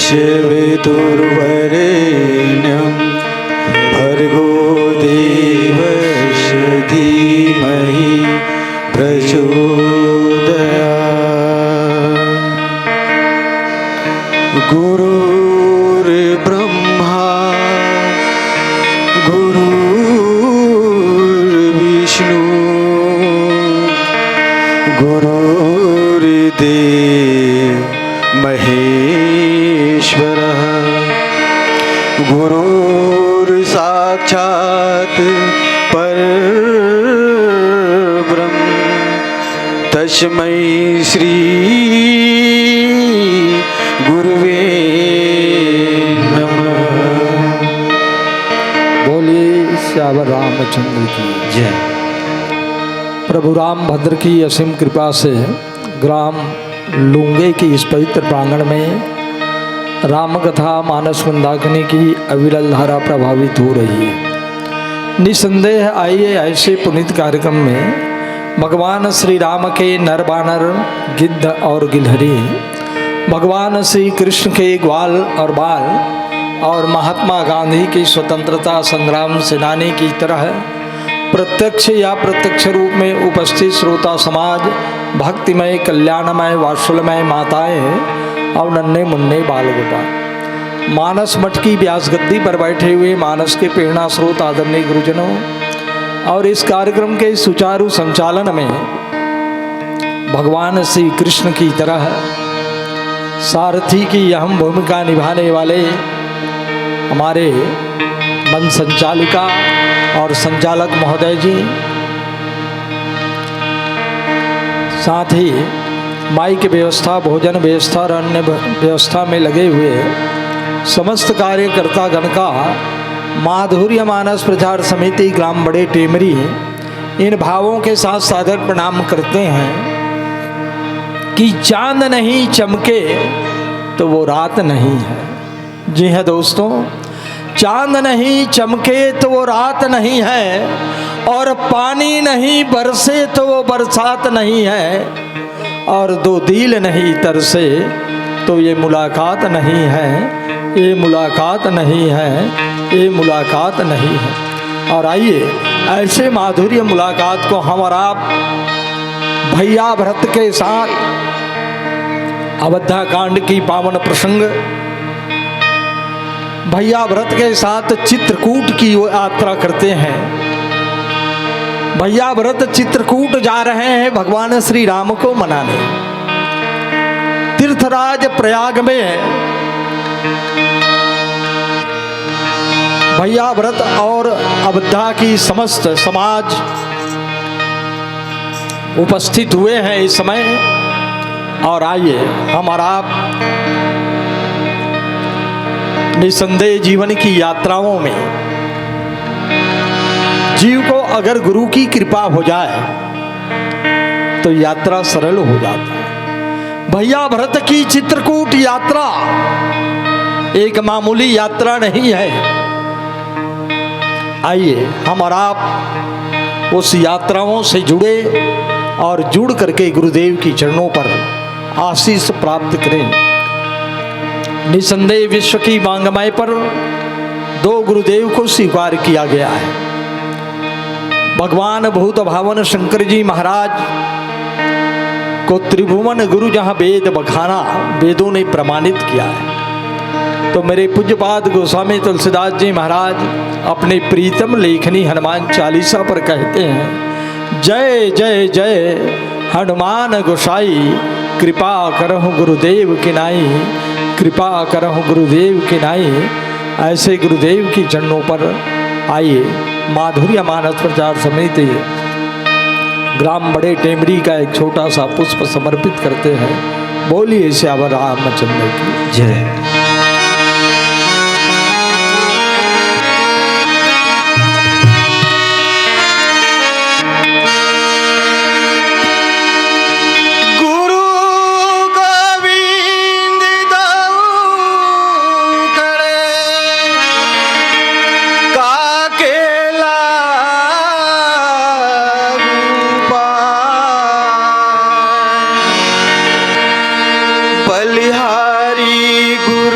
तत्सवितुर्वरेण्यं भर्गो देवस्य धीमहि प्रचोदयात्। गुरुर्ब्रह्मा गुरुर्विष्णु गुरुर्देव महेश्वरः गुरुर्साक्षात् परब्रह्म तस्मै श्री गुरुवे नमः। बोलिए श्यावर रामचंद्र की जय। प्रभु राम भद्र की असीम कृपा से ग्राम लूंगे की इस पवित्र प्रांगण में राम कथा मानस मंदाकिनी की अविरल धारा प्रभावित हो रही है। निसंदेह आइए ऐसे पुनीत कार्यक्रम में भगवान श्री राम के नर बानर गिद्ध और गिलहरी, भगवान श्री कृष्ण के ग्वाल और बाल और महात्मा गांधी की स्वतंत्रता संग्राम सेनानी की तरह प्रत्यक्ष या प्रत्यक्ष रूप में उपस्थित श्रोता समाज, भक्तिमय कल्याणमय वात्सल्यमय माताएं और नन्हे मुन्ने बाल गोपाल, मानस मठ की व्यास गद्दी पर बैठे हुए मानस के प्रेरणा स्रोत आदरणीय गुरुजनों और इस कार्यक्रम के सुचारू संचालन में भगवान श्री कृष्ण की तरह सारथी की अहम भूमिका निभाने वाले हमारे मन संचालिका और संचालक महोदय जी, साथ ही माइक व्यवस्था, भोजन व्यवस्था और अन्य व्यवस्था में लगे हुए समस्त कार्यकर्ता गण का माधुर्य मानस प्रचार समिति ग्राम बड़े टेमरी इन भावों के साथ सादर प्रणाम करते हैं कि चांद नहीं चमके तो वो रात नहीं है। जी है दोस्तों, चांद नहीं चमके तो वो रात नहीं है, और पानी नहीं बरसे तो वो बरसात नहीं है, और दो दिल नहीं तरसे तो ये मुलाकात नहीं है, ये मुलाकात नहीं है, ये मुलाकात नहीं है। और आइए ऐसे माधुर्य मुलाकात को हम और आप भैया भरत के साथ अवध्या कांड की पावन प्रसंग, भैया भरत के साथ चित्रकूट की यात्रा करते हैं। भैया भरत चित्रकूट जा रहे हैं भगवान श्री राम को मनाने। तीर्थराज प्रयाग में भैया भरत और अवध्या की समस्त समाज उपस्थित हुए हैं इस समय। और आइए हम और आप निसंदेह जीवन की यात्राओं में जीव को अगर गुरु की कृपा हो जाए तो यात्रा सरल हो जाती है। भैया भरत की चित्रकूट यात्रा एक मामूली यात्रा नहीं है। आइए हम और आप उस यात्राओं से जुड़े और जुड़ करके गुरुदेव की चरणों पर आशीष प्राप्त करें। निसंदेह विश्व की मांगमाई पर दो गुरुदेव को स्वीकार किया गया है। भगवान भूत भावन शंकर जी महाराज को त्रिभुवन गुरु जहां वेद बखाना वेदों ने प्रमाणित किया है, तो मेरे पूज्यपाद गोस्वामी तुलसीदास जी महाराज अपने प्रीतम लेखनी हनुमान चालीसा पर कहते हैं, जय जय जय हनुमान गोसाई, कृपा करहु गुरुदेव की नाई, कृपा करहु गुरुदेव की नाई। ऐसे गुरुदेव की चरणों पर आइए माधुर्य मानस प्रचार समिति ग्राम बड़े टेमरी का एक छोटा सा पुष्प समर्पित करते हैं। बोलिए श्यावर रामचंद्र की जय। बलिहारी गुरु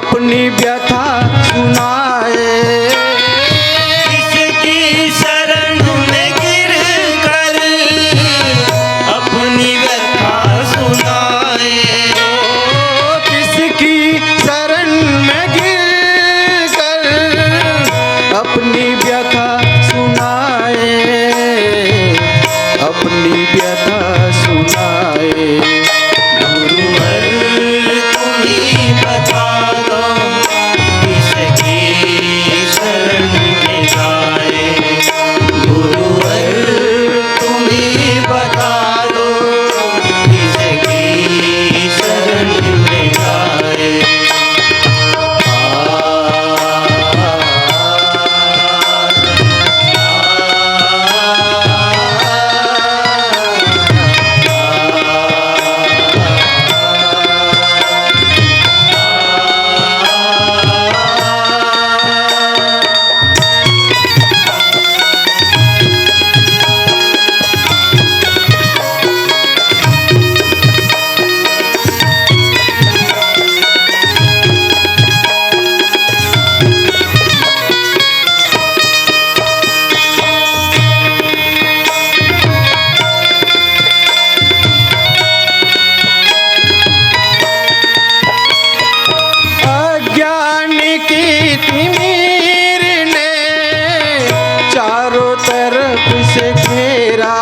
अपनी व्यथा सुनाए। किसकी शरण में गिर कर अपनी व्यथा सुनाए। किसकी शरण में गिर कर अपनी व्यथा सुनाए, अपनी व्यथा सुनाए। गुरुवर तुम ही बता दो किसकी शरण में जाए। गुरुवर तुम ही बता दो किसकी शरण में जाए। अज्ञान की तिमिर ने चारों तरफ से घेरा।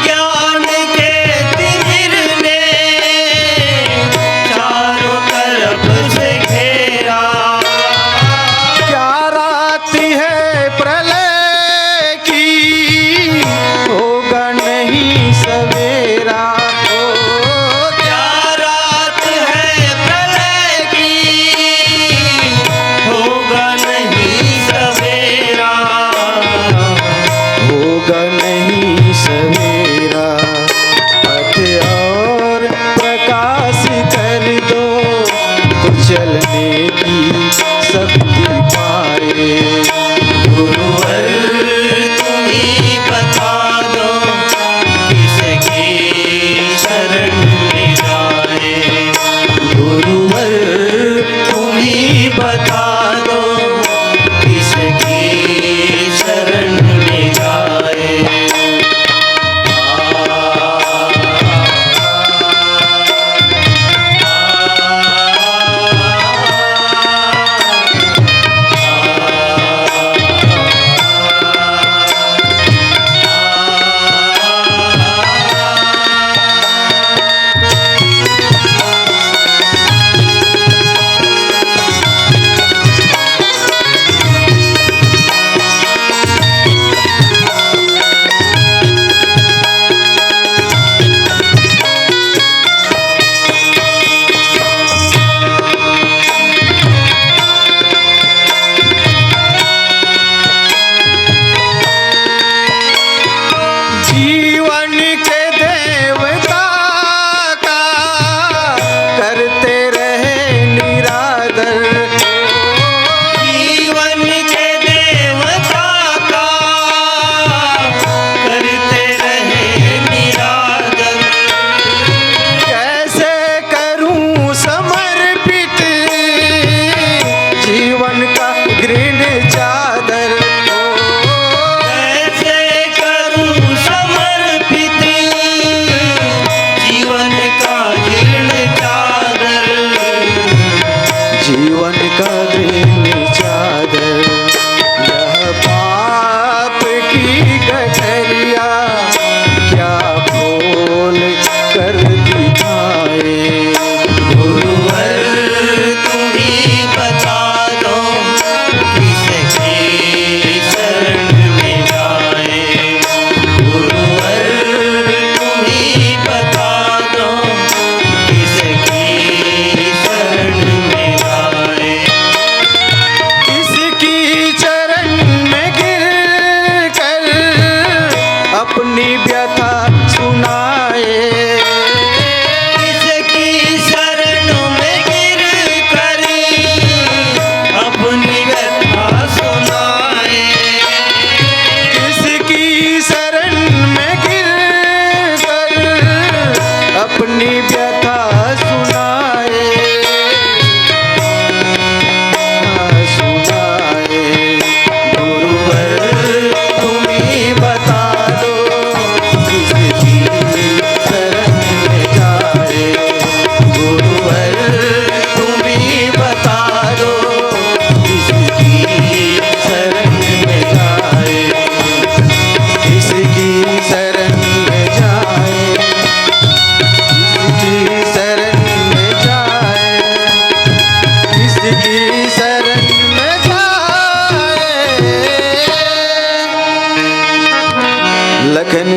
ज्ञान के तिमिर ने चारों तरफ से घेरा। क्या रात है प्रलय की, होगा नहीं सवेरा। क्या रात है प्रलय की, होगा नहीं सवेरा। होगा नहीं सवेरा। पथ और प्रकाश कर दो तो चलने की शक्ति पाए। गुरुवर तुम ही बता दो किसकी शरण में जाए। गुरुवर तुम ही बता दो किसकी शरण में जाए। जीवन के देवता का करते रहे निरादर। जीवन के देवता का करते रहे निरादर। कैसे करूं समर्पित जीवन का घृण चादर। कैसे करूं समर्पित जीवन का जीर्ण चादर। जीवन का घृण चादर। यह पाप की गठरिया क्या खोल कर दिखाए। गुरुवर तुम ही बता दो किसकी शरण में जाए। गुरुवर तुम ही बता दो किसकी शरण में जाए।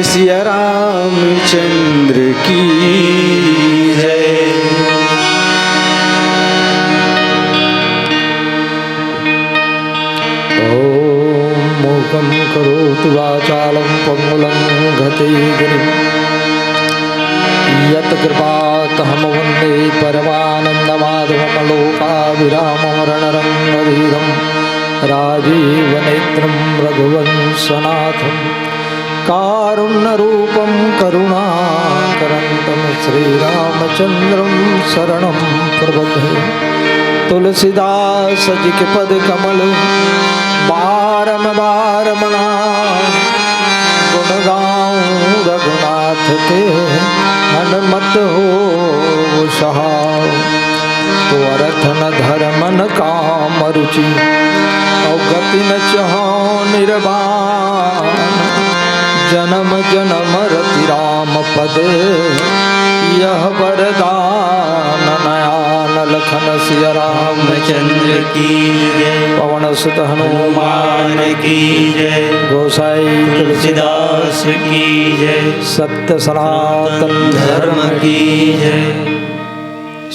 सिया रामचंद्र की जय। ओम मूकं करोति वाचालं पंगुलं घटे गिरिं यत्कृपातहं वन्दे परमानन्दमाधवं लोकाभिराममरणरङ्गधीरं राजीवनेत्रं रघुवंशनाथं कारुण्यरूपं करुणाकरन्तं श्रीरामचन्द्रं शरणं प्रपद्ये। तुलसीदास जी के पद कमल बारम बारमना गुण गाऊं रघुनाथ के हनुमत हो सहाय। तो अर्थ न धर्म न काम रुचि और गति न चाहो निर्वाण। जन्म जन्म रति राम पद यह वरदान नयान लखन सिया रामचंद्र की जय। पवन सुत हनुमान की जय। गोसाई तुलसीदास की जय। सत्य सनातन धर्म की जय।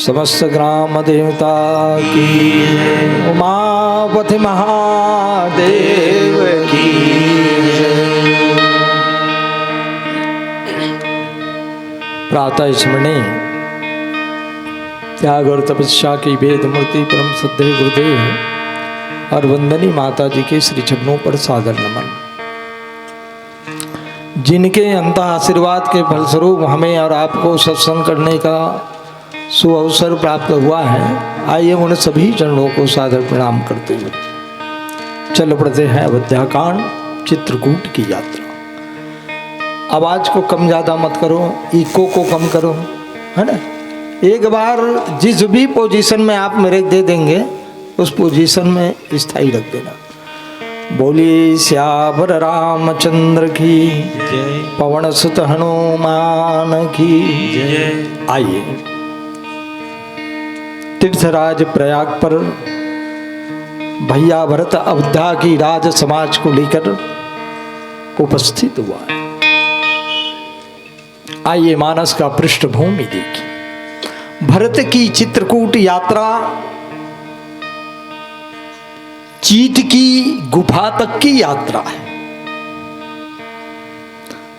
समस्त ग्राम देवता की जय। उमापति महादेव की जय। प्रातः स्मरणे त्याग और तपस्या की वेद मूर्ति परम श्रद्धेय गुरुदेव और वंदनी माता जी के श्री चरणों पर सादर नमन। जिनके अंत आशीर्वाद के फलस्वरूप हमें और आपको सत्संग करने का सुअवसर प्राप्त हुआ है, आइए उन सभी चरणों को सादर प्रणाम करते हुए चल पड़ते हैं अयोध्याकांड चित्रकूट की यात्रा। आवाज को कम ज़्यादा मत करो, इको को कम करो, है ना। एक बार जिस भी पोजीशन में आप मेरे दे देंगे उस पोजीशन में स्थायी रख देना। बोलिए श्यावर रामचंद्र की जय। पवन सुत हनुमान की जय। आइए तीर्थराज प्रयाग पर भैया भरत अयोध्या की राज समाज को लेकर उपस्थित हुआ है। आइए मानस का पृष्ठभूमि देखिए। भरत की चित्रकूट यात्रा चीट की गुफा तक की यात्रा है।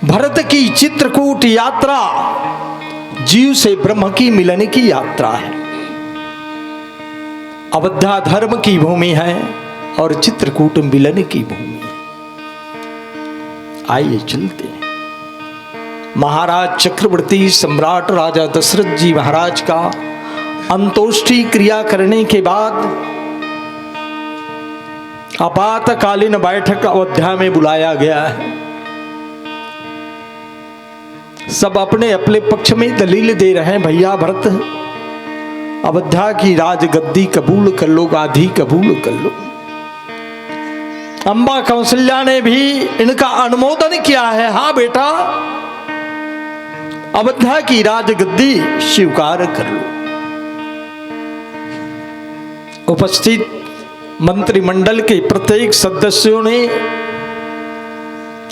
भरत की चित्रकूट यात्रा जीव से ब्रह्म की मिलन की यात्रा है। अयोध्या धर्म की भूमि है और चित्रकूट मिलन की भूमि है। आइए चलते हैं। महाराज चक्रवर्ती सम्राट राजा दशरथ जी महाराज का अंतोष्टि क्रिया करने के बाद आपातकालीन बैठक अयोध्या में बुलाया गया है। सब अपने अपने पक्ष में दलील दे रहे हैं। भैया भरत अयोध्या की राजगद्दी कबूल कर लो, गाधी कबूल कर लो। अम्बा कौशल्या ने भी इनका अनुमोदन किया है। हाँ बेटा, अयोध्या की राजगद्दी स्वीकार कर लो। उपस्थित मंत्रिमंडल के प्रत्येक सदस्यों ने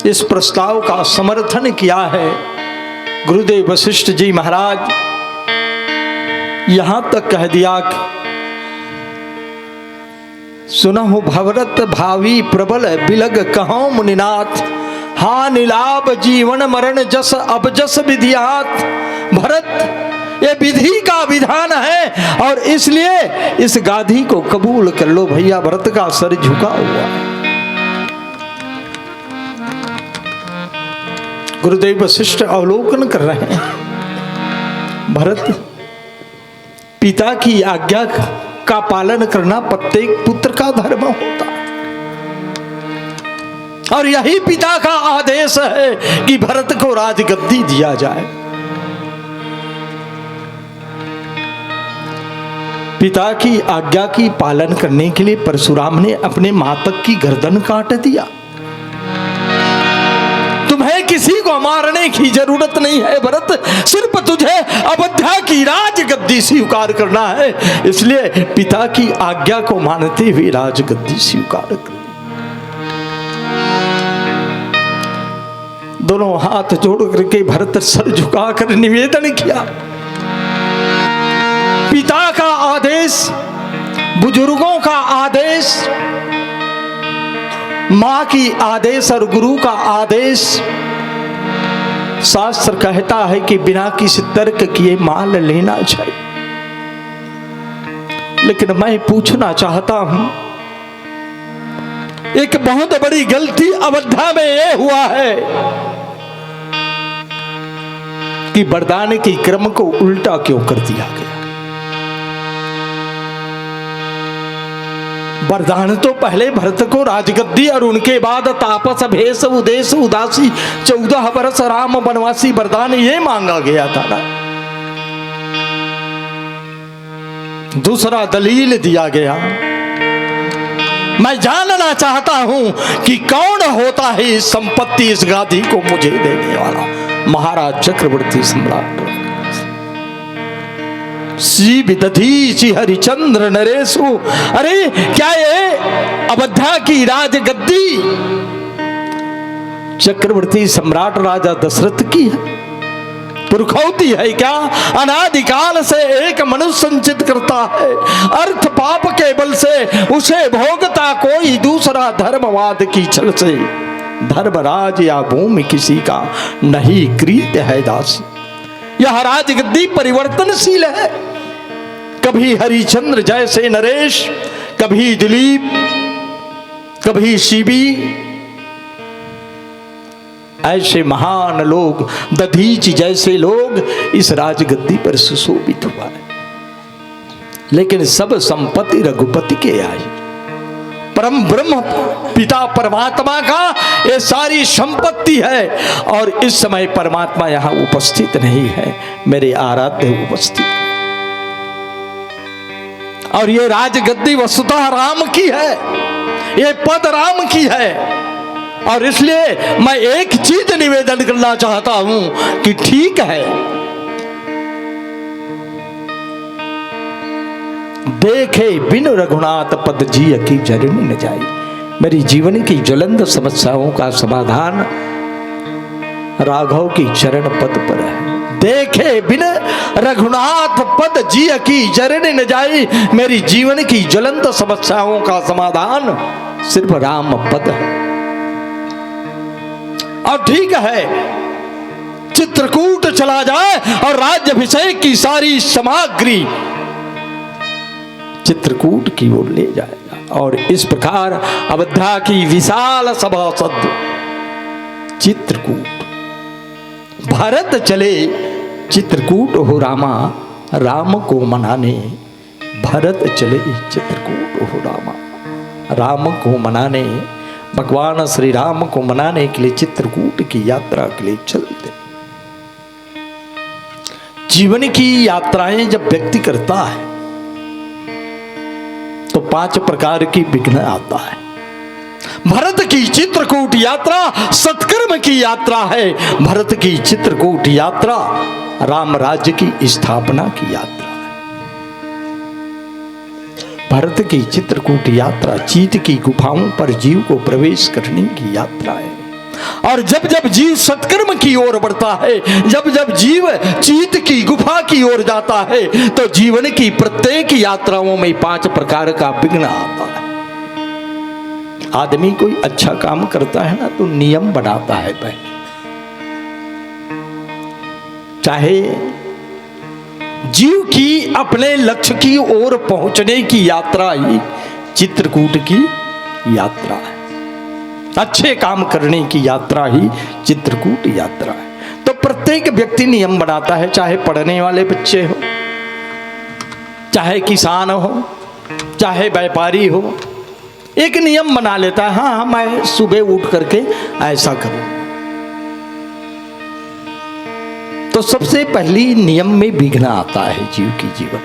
इस प्रस्ताव का समर्थन किया है। गुरुदेव वशिष्ठ जी महाराज यहां तक कह दिया कि सुनहु भवरत भावी प्रबल बिलग कहो मुनिनाथ। हा नीलाभ जीवन मरण जस अब जस विधियात। भरत, ये विधि का विधान है और इसलिए इस गाधी को कबूल कर लो। भैया भरत का सर झुका हुआ है। गुरुदेव वशिष्ठ अवलोकन कर रहे हैं। भरत, पिता की आज्ञा का पालन करना प्रत्येक पुत्र का धर्म होता है और यही पिता का आदेश है कि भरत को राजगद्दी दिया जाए। पिता की आज्ञा की पालन करने के लिए परशुराम ने अपने मातक की गर्दन काट दिया। तुम्हें किसी को मारने की जरूरत नहीं है भरत, सिर्फ तुझे अयोध्या की राजगद्दी स्वीकार करना है। इसलिए पिता की आज्ञा को मानते हुए राजगद्दी स्वीकार कर। दोनों हाथ जोड़ करके भरत सर झुकाकर निवेदन किया, पिता का आदेश, बुजुर्गों का आदेश, मां की आदेश और गुरु का आदेश, शास्त्र कहता है कि बिना किसी तर्क किए मान लेना चाहिए। लेकिन मैं पूछना चाहता हूं, एक बहुत बड़ी गलती अयोध्या में यह हुआ है कि वरदान के क्रम को उल्टा क्यों कर दिया गया। वरदान तो पहले भरत को राजगद्दी और उनके बाद तापस भेष उदेश उदासी 14 वर्ष राम वनवासी वरदान ये मांगा गया था ना। दूसरा दलील दिया गया। मैं जानना चाहता हूं कि कौन होता है इस संपत्ति, इस गादी को मुझे देने वाला। महाराज चक्रवर्ती सम्राट श्री विदधी श्री हरिचंद्र नरेशु। अरे क्या ये अयोध्या की राजगद्दी चक्रवर्ती सम्राट राजा दशरथ की है, पुरखौती है क्या? अनादिकाल से एक मनुष्य संचित करता है, अर्थ पाप के बल से उसे भोगता कोई दूसरा, धर्मवाद की छल से धर्मराज या भूमि किसी का नहीं कृत है दासी। यह राजगद्दी परिवर्तनशील है, कभी हरिचंद्र जैसे नरेश, कभी दिलीप, कभी शिवी, ऐसे महान लोग, दधीच जैसे लोग इस राजगद्दी पर सुशोभित हुआ है। लेकिन सब संपत्ति रघुपति के आई, परम ब्रह्म पिता परमात्मा का ये सारी संपत्ति है। और इस समय परमात्मा यहां उपस्थित नहीं है, मेरे आराध्य उपस्थित। और ये राजगद्दी वस्तुतः राम की है, ये पद राम की है। और इसलिए मैं एक चीज निवेदन करना चाहता हूं कि ठीक है, देखे बिन रघुनाथ पद जिय की जरनी न जाई। मेरी जीवन की ज्वलंत समस्याओं का समाधान राघव की चरण पद पर है। देखे बिन रघुनाथ पद जिय की जरनी न जाई। मेरी जीवन की ज्वलंत समस्याओं का समाधान सिर्फ राम पद है। और ठीक है, चित्रकूट चला जाए और राज्याभिषेक की सारी सामग्री चित्रकूट की ओर ले जाएगा। और इस प्रकार अयोध्या की विशाल सभासद चित्रकूट, भरत चले चित्रकूट हो रामा, राम को मनाने। भरत चले चित्रकूट हो रामा, राम को मनाने। भगवान श्री राम को मनाने के लिए चित्रकूट की यात्रा के लिए चलते। जीवन की यात्राएं जब व्यक्ति करता है तो 5 प्रकार की विघ्न आता है। भरत की चित्रकूट यात्रा सत्कर्म की यात्रा है। भरत की चित्रकूट यात्रा राम राज्य की स्थापना की यात्रा है। भरत की चित्रकूट यात्रा चीत की गुफाओं पर जीव को प्रवेश करने की यात्रा है। और जब जब जीव सत्कर्म की ओर बढ़ता है, जब जब जीव चीत की गुफा की ओर जाता है, तो जीवन की प्रत्येक यात्राओं में 5 प्रकार का विघ्न आता है। आदमी कोई अच्छा काम करता है ना तो नियम बनाता है पहले, चाहे जीव की अपने लक्ष्य की ओर पहुंचने की यात्रा ही चित्रकूट की यात्रा है। अच्छे काम करने की यात्रा ही चित्रकूट यात्रा है। तो प्रत्येक व्यक्ति नियम बनाता है, चाहे पढ़ने वाले बच्चे हो, चाहे किसान हो, चाहे व्यापारी हो, एक नियम बना लेता है, हाँ मैं सुबह उठ करके ऐसा करूं। तो सबसे पहली नियम में विघ्न आता है जीव की जीवन।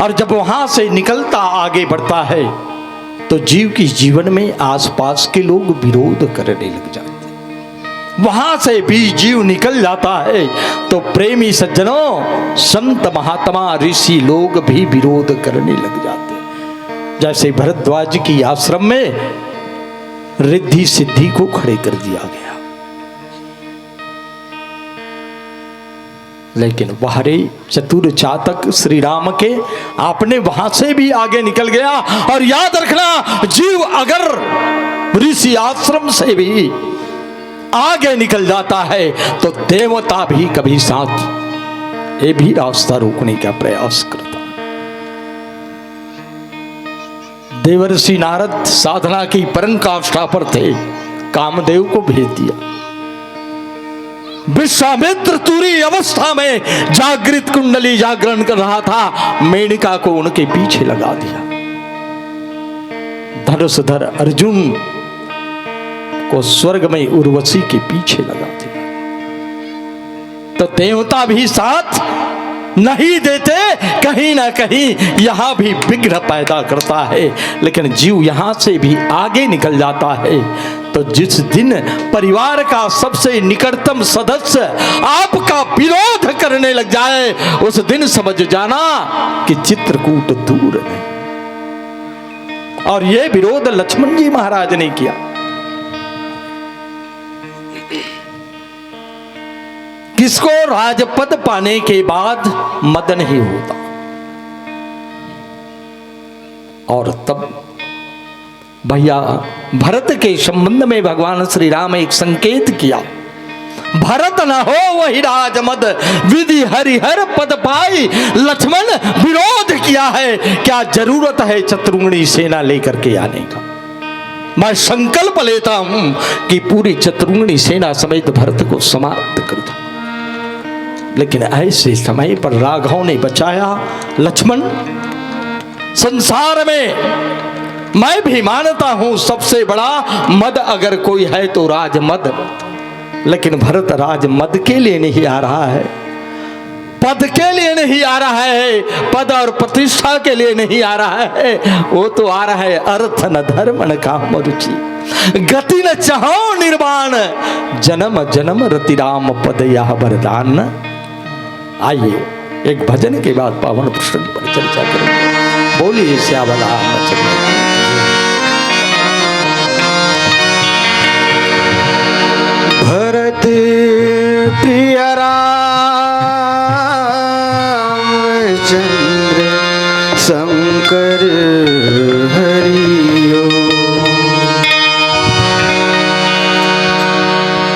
और जब वहां से निकलता आगे बढ़ता है तो जीव की जीवन में आसपास के लोग विरोध करने लग जाते हैं। वहां से भी जीव निकल जाता है तो प्रेमी सज्जनों, संत महात्मा ऋषि लोग भी विरोध करने लग जाते हैं। जैसे भरद्वाज की आश्रम में रिद्धि सिद्धि को खड़े कर दिया गया। लेकिन बाहरी चतुर चातक श्री राम के आपने वहां से भी आगे निकल गया। और याद रखना, जीव अगर ऋषि आश्रम से भी आगे निकल जाता है तो देवता भी कभी साथ ये भी रास्ता रोकने का प्रयास करता। देवर्षि नारद साधना की परम काष्ठा पर थे, कामदेव को भेज दिया। विश्वामित्र तुरी अवस्था में जागृत कुंडली जागरण कर रहा था, मेनका को उनके पीछे लगा दिया। धनुषधर अर्जुन को स्वर्ग में उर्वशी के पीछे लगा दिया। तो देवता भी साथ नहीं देते, कहीं ना कहीं यहां भी विघ्न पैदा करता है। लेकिन जीव यहां से भी आगे निकल जाता है तो जिस दिन परिवार का सबसे निकटतम सदस्य आपका विरोध करने लग जाए, उस दिन समझ जाना कि चित्रकूट दूर नहीं। और यह विरोध लक्ष्मण जी महाराज ने किया। किसको राजपद पाने के बाद मद नहीं होता। और तब भैया भरत के संबंध में भगवान श्री राम एक संकेत किया, भरत न हो वही राजमद विधि हरिहर पद पाई। लक्ष्मण विरोध किया है, क्या जरूरत है चतुर्मुखी सेना लेकर के आने का। मैं संकल्प लेता हूं कि पूरी चतुर्मुखी सेना समेत भरत को समाप्त कर दूं। लेकिन ऐसे समय पर राघव ने बचाया। लक्ष्मण, संसार में मैं भी मानता हूं सबसे बड़ा मद अगर कोई है तो राजमद, लेकिन भरत राजमद के लिए नहीं आ रहा है, पद के लिए नहीं आ रहा है, पद और प्रतिष्ठा के लिए नहीं आ रहा है। वो तो आ रहा है अर्थ न धर्म न काम रुचि, गति न चाहो निर्वाण, जन्म जन्म रति राम पद यह वरदान। आइए एक भजन के बाद पावन प्रसंग पर चर्चा करेंगे। बोलिए श्याम रामचंद्र। भरत प्रिय रामचंद्र शंकर हरियो,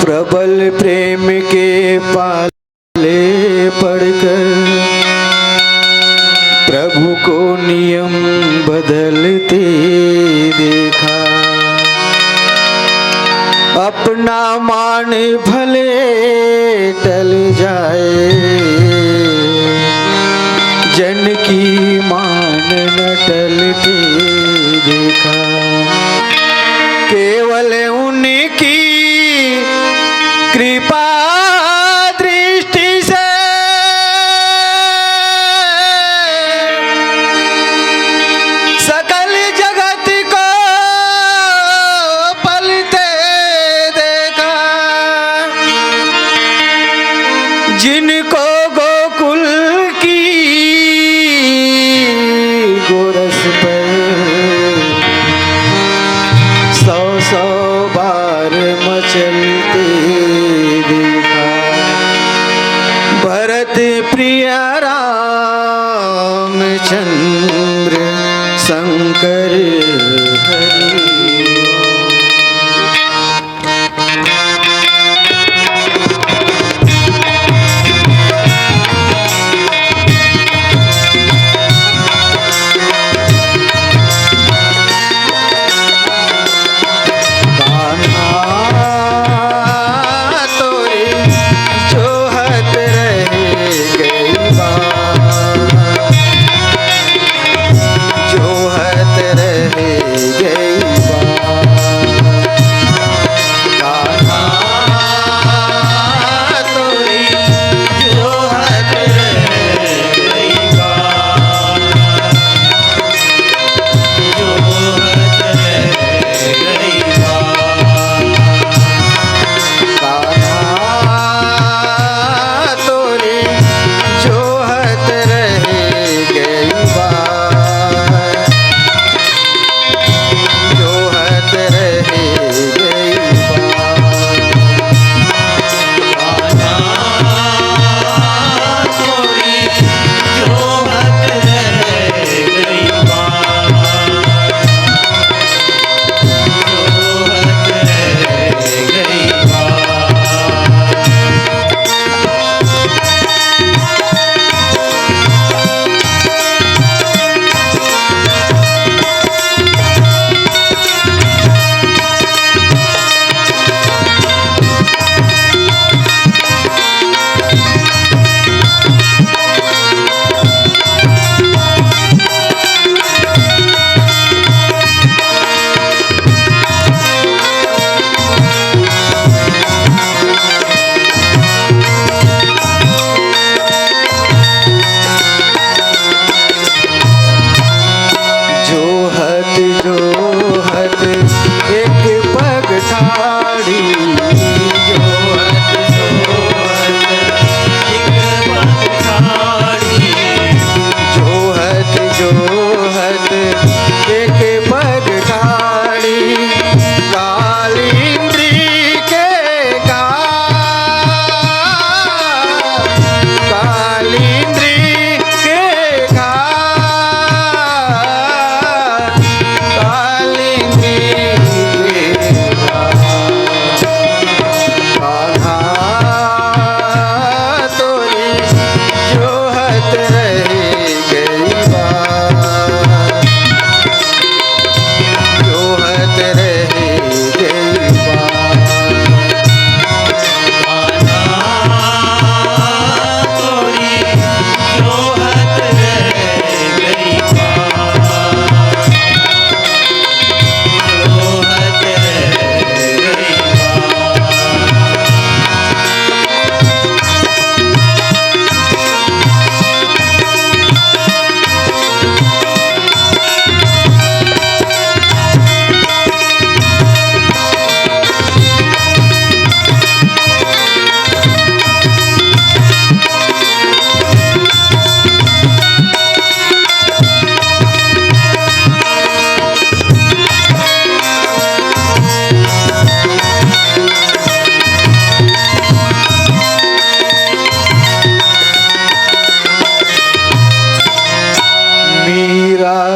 प्रबल प्रेम के पाले पड़कर प्रभु को नियम बदलते देखा। अपना मान भले टल जाए, जन की मान न टलते देखा। केवल उनकी कृपा दृष्टि से सकल जगत को पलते देखा। जिनको गोकुल की गोरस पर 100 बार मचलते देखा। भरत प्रिय रामचंद्र शंकर हरि। गई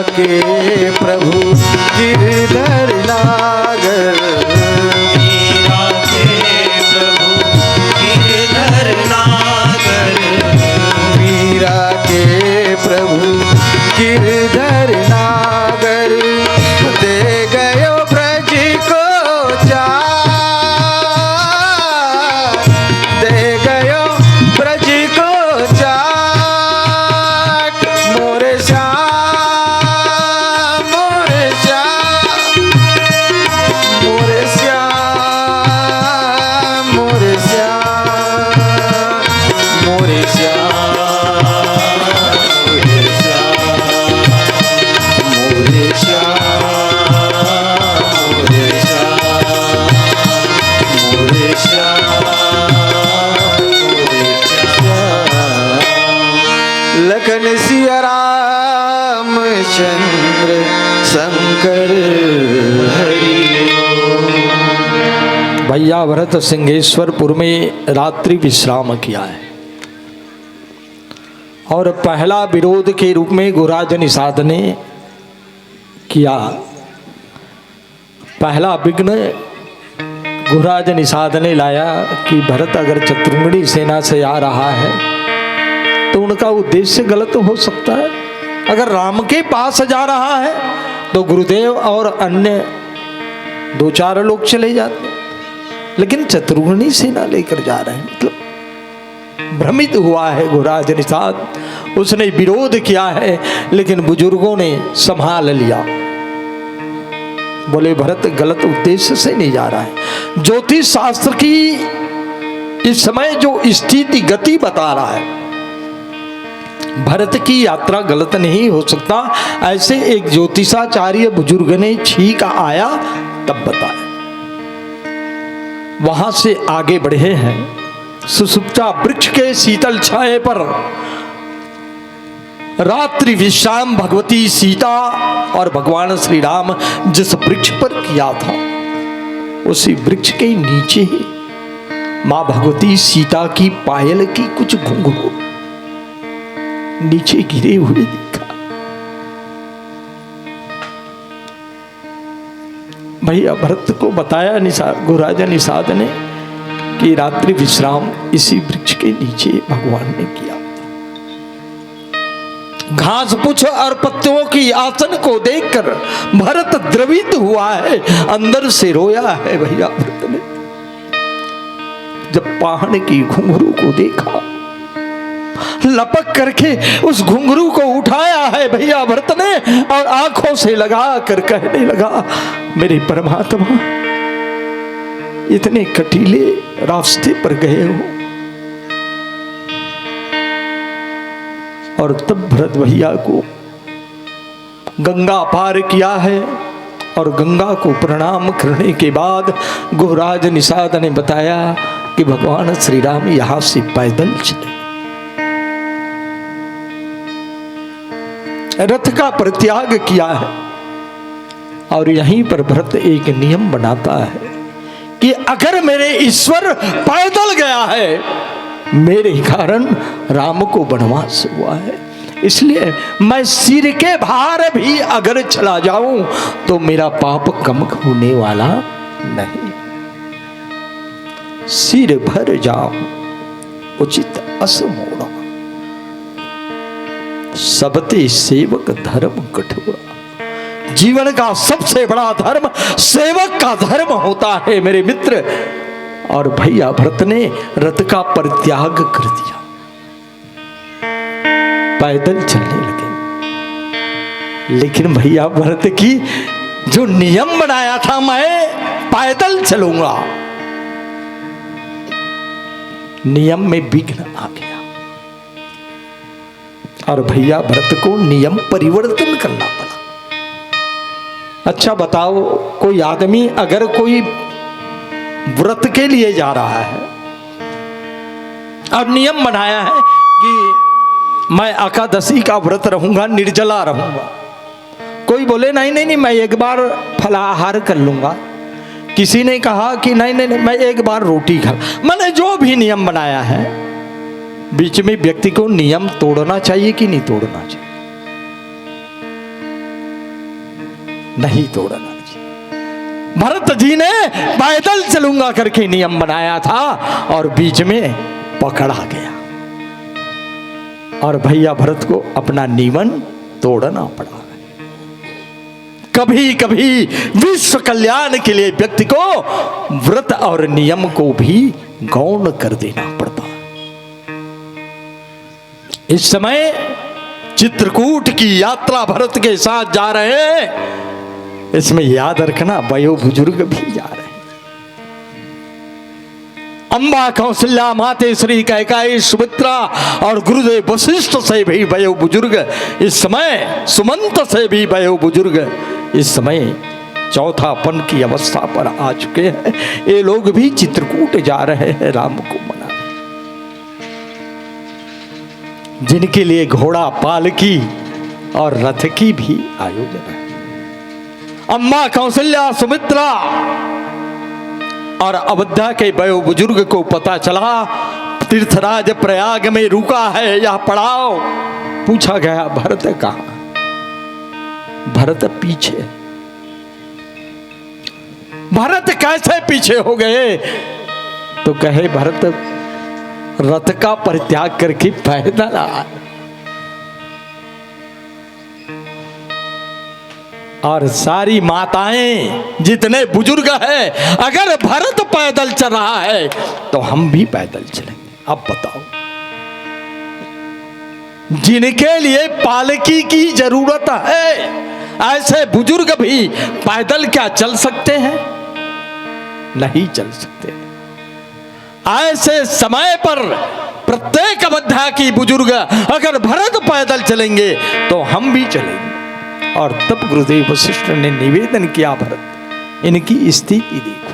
के प्रभु गिरधर नागर, मीरा के प्रभु गिरधर नागर, मीरा के प्रभु गिरधर नागर, दे गयो ब्रज को चाट, दे गयो ब्रज को चाट, मोरे श्याम, मोरे श्याम, मोरे श्याम, मोरे श्याम, मोरे श्याम, मोरे श्याम, मोरे श्याम, मोरे श्याम, मोरे श्याम, लखन सिया राम चंद्र शंकर हरि। भैया भरत सिंहेश्वरपुर में रात्रि विश्राम किया है और पहला विरोध के रूप में गुराज निषाद ने किया। पहला विघ्न गुराज निषाद ने लाया कि भरत अगर चतुर्मुड़ी सेना से आ रहा है तो उनका उद्देश्य गलत हो सकता है। अगर राम के पास जा रहा है तो गुरुदेव और अन्य 2-4 लोग चले जाते, लेकिन चतुर्मुड़ी सेना लेकर जा रहे हैं, मतलब भ्रमित हुआ है गुराज निषाद। उसने विरोध किया है, लेकिन बुजुर्गों ने संभाल लिया। बोले भरत गलत उद्देश्य से नहीं जा रहा है। ज्योतिष शास्त्र की इस समय जो स्थिति गति बता रहा है, भरत की यात्रा गलत नहीं हो सकता, ऐसे एक ज्योतिषाचार्य बुजुर्ग ने ठीक आया तब बताया। वहां से आगे बढ़े हैं। सुसुप्ता वृक्ष के शीतल छाए पर रात्रि विश्राम भगवती सीता और भगवान श्री राम जिस वृक्ष पर किया था, उसी वृक्ष के नीचे मां भगवती सीता की पायल की कुछ घुंघरू नीचे गिरे हुए दिखा। भैया भरत को बताया गुराजा निषाद ने कि रात्रि विश्राम इसी वृक्ष के नीचे भगवान ने किया। घास पुछ और पत्तों की आसन को देखकर भरत द्रवित हुआ है, अंदर से रोया है। भैया भरत ने जब पहाड़ की घुंघरू को देखा, लपक करके उस घुंघरू को उठाया है भैया भरत ने और आंखों से लगा कर कहने लगा, मेरे परमात्मा इतने कटीले रास्ते पर गए हो। और तब भरत भैया को गंगा पार किया है और गंगा को प्रणाम करने के बाद गुराज निषाद ने बताया कि भगवान श्री राम यहां से पैदल चले, रथ का परित्याग किया है। और यहीं पर भरत एक नियम बनाता है कि अगर मेरे ईश्वर पैदल गया है, मेरे कारण राम को वनवास हुआ है, इसलिए मैं सिर के भार भी अगर चला जाऊं तो मेरा पाप कम होने वाला नहीं। सिर भर जाऊं उचित असमोड़ा, सबते सेवक धर्म कठोरा। जीवन का सबसे बड़ा धर्म सेवक का धर्म होता है मेरे मित्र। और भैया भरत ने रथ का परित्याग कर दिया, पैदल चलने लगे। लेकिन भैया भरत की जो नियम बनाया था मैं पैदल चलूंगा, नियम में विघ्न आ गया और भैया भरत को नियम परिवर्तन करना पड़ा। अच्छा बताओ, कोई आदमी अगर कोई व्रत के लिए जा रहा है और नियम बनाया है कि मैं एकादशी का व्रत रहूंगा, निर्जला रहूंगा, कोई बोले नहीं नहीं नहीं मैं एक बार फलाहार कर लूंगा, किसी ने कहा कि नहीं नहीं नहीं मैं एक बार रोटी खा, मैंने जो भी नियम बनाया है, बीच में व्यक्ति को नियम तोड़ना चाहिए कि नहीं तोड़ना चाहिए? नहीं तोड़ना। भरत जी ने पैदल चलूंगा करके नियम बनाया था और बीच में पकड़ा गया और भैया भरत को अपना नियम तोड़ना पड़ा। कभी कभी विश्व कल्याण के लिए व्यक्ति को व्रत और नियम को भी गौण कर देना पड़ता। इस समय चित्रकूट की यात्रा भरत के साथ जा रहे हैं, इसमें याद रखना वयो बुजुर्ग भी जा रहे हैं। अम्बा कौशल्या, माते श्री कैकेयी, सुमित्रा और गुरुदेव वशिष्ठ से भी वयो बुजुर्ग इस समय, सुमंत से भी वयो बुजुर्ग इस समय चौथापन की अवस्था पर आ चुके हैं। ये लोग भी चित्रकूट जा रहे हैं राम को मनाने, जिनके लिए घोड़ा, पालकी और रथ की भी आयोजन है। अम्मा कौशल्या, सुमित्रा और अवध्या के वयो बुजुर्ग को पता चला तीर्थराज प्रयाग में रुका है यह पड़ाव। पूछा गया भरत कहाँ? भरत पीछे। भरत कैसे पीछे हो गए? तो कहे भरत रथ का परित्याग करके पैदल आए और सारी माताएं जितने बुजुर्ग हैं, अगर भरत पैदल चल रहा है तो हम भी पैदल चलेंगे। अब बताओ, जिनके लिए पालकी की जरूरत है ऐसे बुजुर्ग भी पैदल क्या चल सकते हैं? नहीं चल सकते। ऐसे समय पर प्रत्येक अवध्या की बुजुर्ग अगर भरत पैदल चलेंगे तो हम भी चलेंगे। और तब गुरुदेव वशिष्ठ ने निवेदन किया, भरत इनकी स्थिति देखो,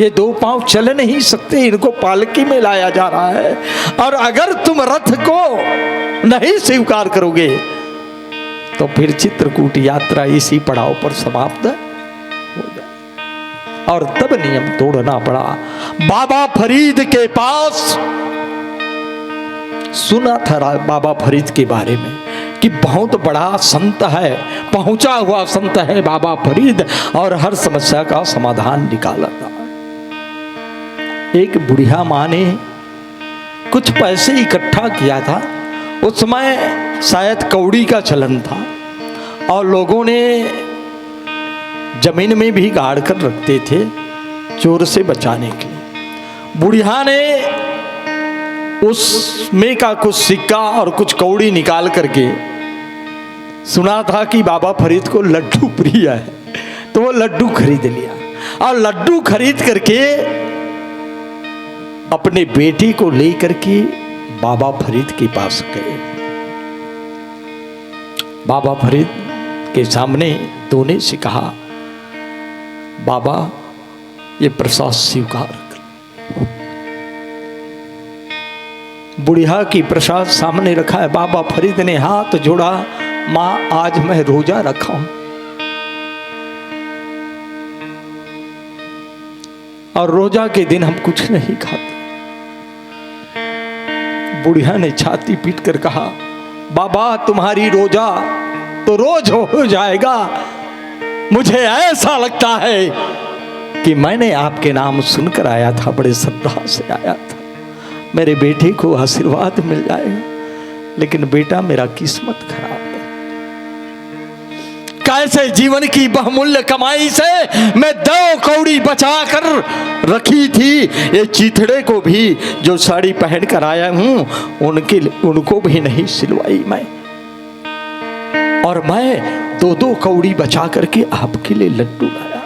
ये दो पांव चल नहीं सकते, इनको पालकी में लाया जा रहा है, और अगर तुम रथ को नहीं स्वीकार करोगे तो फिर चित्रकूट यात्रा इसी पड़ाव पर समाप्त हो जाए। और तब नियम तोड़ना पड़ा। बाबा फरीद के पास सुना था बाबा फरीद के बारे में कि बहुत बड़ा संत है, पहुंचा हुआ संत है बाबा फरीद, और हर समस्या का समाधान निकाला था। एक बुढ़िया माँ ने कुछ पैसे इकट्ठा किया था। उस समय शायद कौड़ी का चलन था और लोगों ने जमीन में भी गाड़ कर रखते थे चोर से बचाने के लिए। बुढ़िया ने उसमें का कुछ सिक्का और कुछ कौड़ी निकाल करके, सुना था कि बाबा फरीद को लड्डू प्रिय है, तो वो लड्डू खरीद लिया और लड्डू खरीद करके अपने बेटी को लेकर के बाबा फरीद के पास गए। बाबा फरीद के सामने दोने से कहा, बाबा ये प्रसाद स्वीकार कर। बुढ़िया की प्रसाद सामने रखा है। बाबा फरीद ने हाथ जोड़ा, मां आज मैं रोजा रखा हूं और रोजा के दिन हम कुछ नहीं खाते। बुढ़िया ने छाती पीट कर कहा, बाबा तुम्हारी रोजा तो रोज हो जाएगा, मुझे ऐसा लगता है कि मैंने आपके नाम सुनकर आया था, बड़े श्रद्धा से आया था, मेरे बेटे को आशीर्वाद मिल जाएगा, लेकिन बेटा मेरा किस्मत खराब है। कैसे जीवन की बहुमूल्य कमाई से मैं 2 कौड़ी बचा कर रखी थी, ये चीथड़े को भी जो साड़ी पहन कर आया हूं उनको भी नहीं सिलवाई मैं, और मैं 2 कौड़ी बचा करके आपके लिए लड्डू लाया।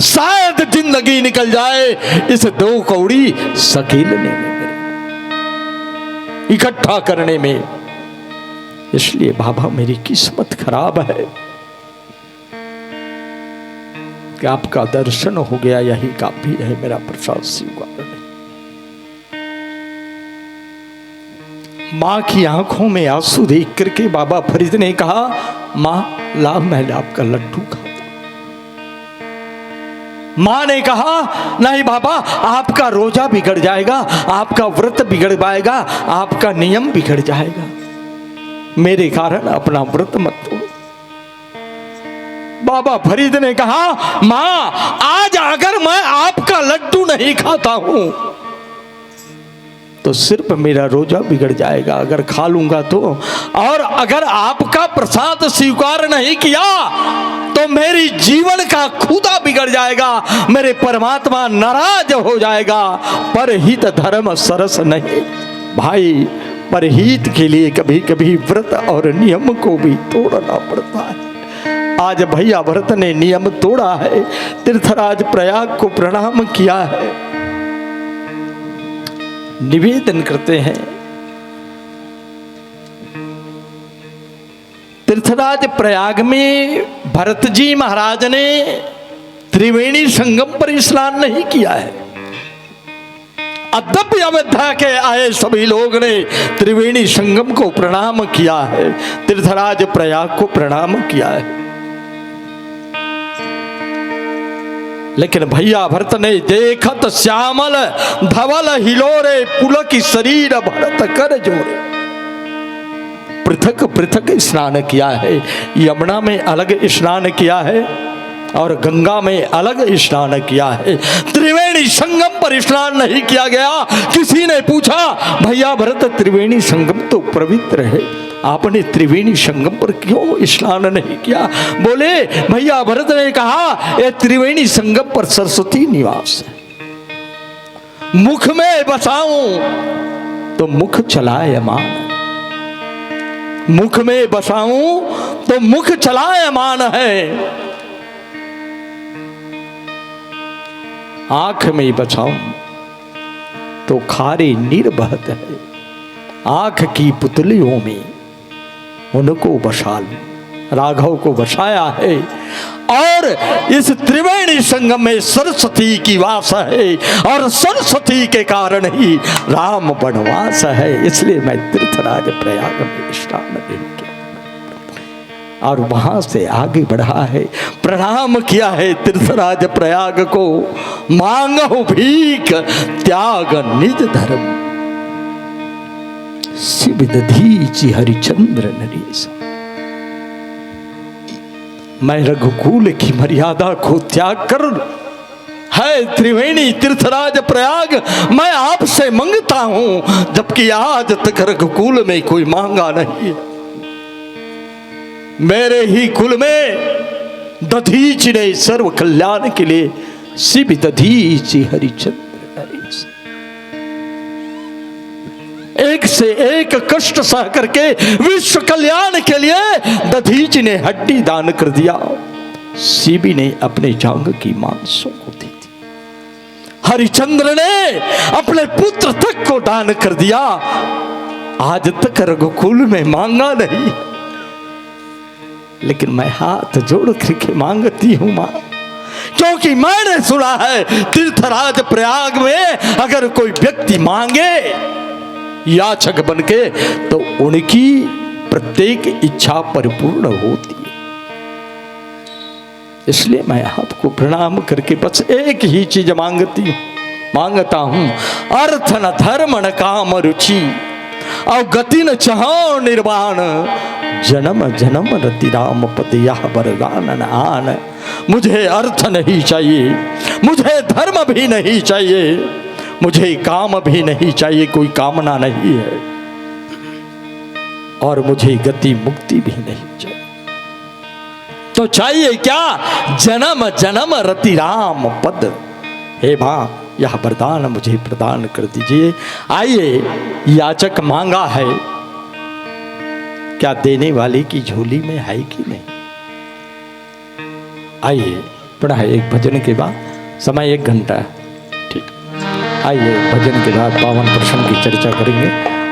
शायद जिंदगी निकल जाए इस 2 कौड़ी सकेलने में, इकट्ठा करने में। इसलिए बाबा मेरी किस्मत खराब है कि आपका दर्शन हो गया, यही काफी है, मेरा प्रसाद स्वीकार नहीं। मां की आंखों में आंसू देख करके बाबा फरीद ने कहा, मां ला मैं आपका लड्डू खाता। मां ने कहा, नहीं बाबा आपका रोजा बिगड़ जाएगा, आपका व्रत बिगड़ पाएगा, आपका नियम बिगड़ जाएगा, मेरे कारण अपना व्रत मत तोड़ो। बाबा फरीद ने कहा, मां आज अगर मैं आपका लड्डू नहीं खाता हूं तो सिर्फ मेरा रोजा बिगड़ जाएगा, अगर खा लूंगा तो। और अगर आपका प्रसाद स्वीकार नहीं किया तो मेरी जीवन का खुदा बिगड़ जाएगा, मेरे परमात्मा नाराज हो जाएगा। परहित धर्म सरस नहीं भाई, परहित के लिए कभी कभी व्रत और नियम को भी तोड़ना पड़ता है। आज भैया भरत ने नियम तोड़ा है, तीर्थराज प्रयाग को प्रणाम किया है। निवेदन करते हैं, तीर्थराज प्रयाग में भरत जी महाराज ने त्रिवेणी संगम पर स्नान नहीं किया है। अद्यप अयोध्या के आए सभी लोग ने त्रिवेणी संगम को प्रणाम किया है, तीर्थराज प्रयाग को प्रणाम किया है। लेकिन भैया भरत ने देखत श्यामल धवल हिलोरे पुलक शरीर भरत कर जोड़े, पृथक पृथक स्नान किया है। यमुना में अलग स्नान किया है और गंगा में अलग स्नान किया है, त्रिवेणी संगम पर स्नान नहीं किया गया। किसी ने पूछा, भैया भरत त्रिवेणी संगम तो पवित्र है, आपने त्रिवेणी संगम पर क्यों स्नान नहीं किया? बोले, भैया भरत ने कहा, ये त्रिवेणी संगम पर सरस्वती निवास है, मुख में बसाऊं तो मुख चलायमान, मुख में बसाऊं तो मुख चलायमान है, आंख में बसाऊं तो खारे नीर बहत है, आंख की पुतलियों में उनको बसा लूं, राघव को बसाया है। और इस त्रिवेणी संगम में सरस्वती की वास है और सरस्वती के कारण ही राम वनवास है, इसलिए मैं तीर्थराज प्रयाग में स्नान नहीं किया और वहां से आगे बढ़ा है, प्रणाम किया है तीर्थराज प्रयाग को। मांगो भीख त्याग निज धर्म, शिव दधीचि हरिचंद्र नरेश। मैं रघुकुल की मर्यादा को त्याग कर है त्रिवेणी तीर्थराज प्रयाग मैं आपसे मांगता हूं, जबकि आज तक रघुकुल में कोई मांगा नहीं है। मेरे ही कुल में दधीच ने सर्व कल्याण के लिए शिव दधीचि हरिचंद्र नरेश, एक से एक कष्ट सह करके विश्व कल्याण के लिए दधीच ने हड्डी दान कर दिया, शिवी ने अपने जांग की मांसों को दी थी, हरिचंद्र ने अपने पुत्र तक को दान कर दिया। आज तक रघुकुल में मांगा नहीं, लेकिन मैं हाथ जोड़ करके मांगती हूं मां, क्योंकि मैंने सुना है तीर्थराज प्रयाग में अगर कोई व्यक्ति मांगे याचक बनके तो उनकी प्रत्येक इच्छा परिपूर्ण होती है। इसलिए मैं आपको प्रणाम करके बस एक ही चीज मांगता हूं, अर्थ न धर्म न काम रुचि और गति न चाहो निर्वाण, जन्म जन्म रति राम पद यह बरगान न आन। मुझे अर्थ नहीं चाहिए, मुझे धर्म भी नहीं चाहिए, मुझे काम भी नहीं चाहिए, कोई कामना नहीं है, और मुझे गति मुक्ति भी नहीं चाहिए। तो चाहिए क्या? जन्म जन्म रति राम पद। हे मां, यह वरदान मुझे प्रदान कर दीजिए। आइए, याचक मांगा है, क्या देने वाले की झोली में है कि नहीं? आइए, पढ़ा है एक भजन के बाद, समय 1 घंटा है। आइए, भजन के बाद पावन प्रसंग की चर्चा करेंगे।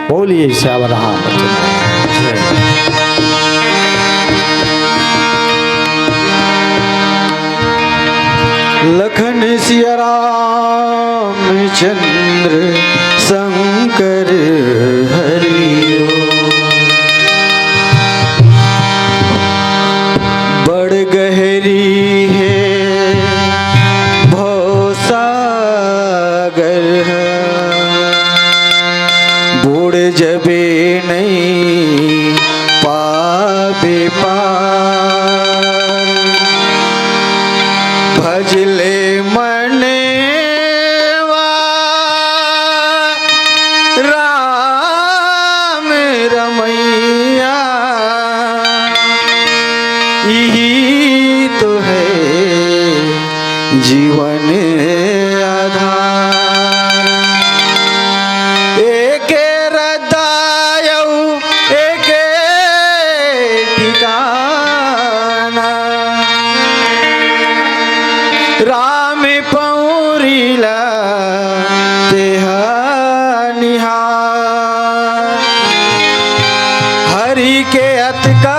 बोलिए श्यावर रामचंद्र। लखन सिया रामचंद्र शंकर हरिओ, बड़ गहरी है भवसागर है, बूढ़ जबे नहीं पावे पार, यही तो है जीवन आधार। एक हृदय एक ठिकाना, राम पौरीला तेह निहार। हरि के अत का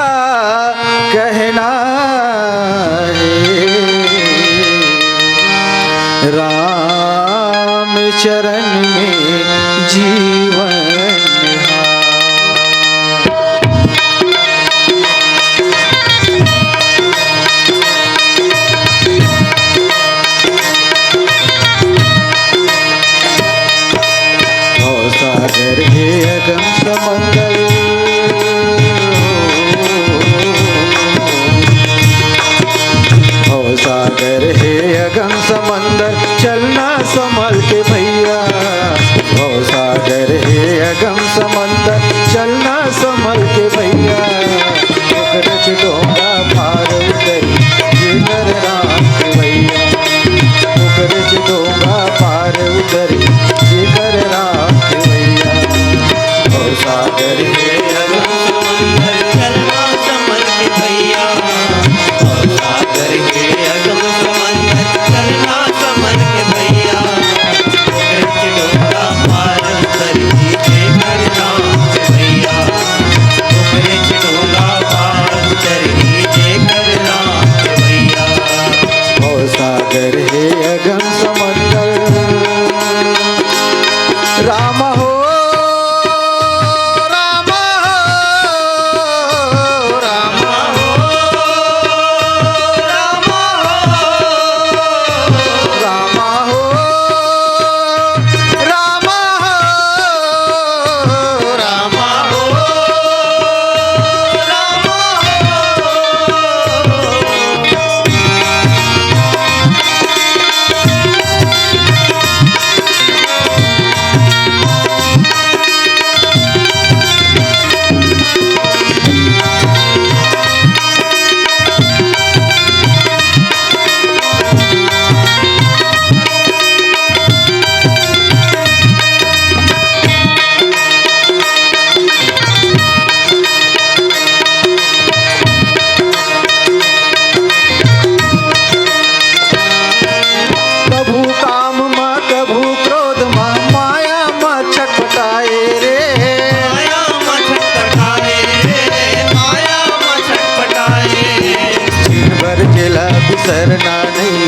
कहना है, राम चरण में जीवन सागर है अगम समंदर। भव सागर है अगम समंदर, चलना संभल के भैया। भव सागर है अगम समंदर, चलना संभल के भैया। रच डोंगा पार उतरी जिगर राम के भैया। रच डोंगा पार उतरी जिगर राम के भैया। भव सागर है अगम समंदर, चलना संभल के भैया। भव सागर के अगम समंदर, चलना संभल के भैया। रच डोंगा पार उतरी जिगर राम के भैया। रच डोंगा पार उतरी जिगर राम के भैया। भव सागर है अगम समंदर। राम हो राम हो राम हो राम हो राम हो राम हो राम राम हो राम हो। कभू काम माँ कभू क्रोध माँ, माया माँ छटपटाए रे। माया माँ छटपटाए रे, माया माँ छटपटाए। दिन भर केला बिसरना नहीं,